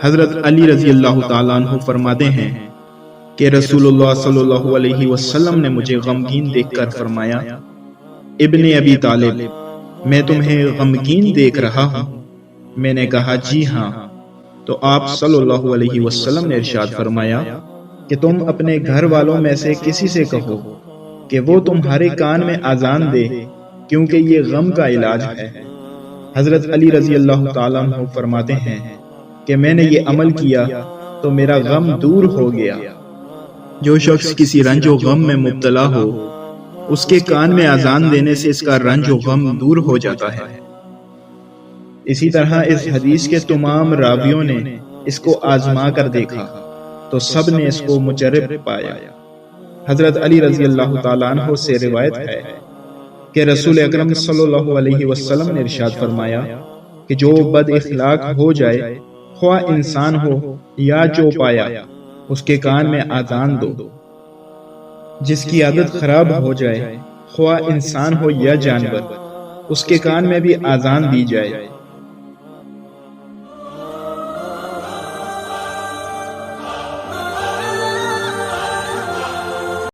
حضرت علی رضی اللہ تعالیٰ عنہ فرماتے ہیں کہ رسول اللہ صلی اللہ علیہ وسلم نے مجھے غمگین دیکھ کر فرمایا، ابن ابی طالب، میں تمہیں غمگین دیکھ رہا ہوں؟ میں نے کہا جی ہاں۔ تو آپ صلی اللہ علیہ وسلم نے ارشاد فرمایا کہ تم اپنے گھر والوں میں سے کسی سے کہو کہ وہ تمہارے کان میں اذان دے، کیونکہ یہ غم کا علاج ہے۔ حضرت علی رضی اللہ تعالیٰ عنہ فرماتے ہیں کہ میں نے یہ عمل کیا تو میرا غم دور ہو گیا۔ جو شخص کسی رنج و غم میں مبتلا ہو، اس کے کان میں اذان دینے سے اس کا رنج و غم دور ہو جاتا ہے۔ اسی طرح اس حدیث کے تمام راویوں نے اس کو آزما کر دیکھا تو سب نے اس کو مجرب پایا۔ حضرت علی رضی اللہ تعالیٰ عنہ سے روایت ہے کہ رسول اکرم صلی اللہ علیہ وسلم نے ارشاد فرمایا کہ جو بد اخلاق ہو جائے، خواہ انسان ہو یا جو پایا، اس کے کان میں اذان دو۔ جس کی عادت خراب ہو جائے، خواہ انسان ہو یا جانور، اس کے کان میں بھی اذان دی جائے۔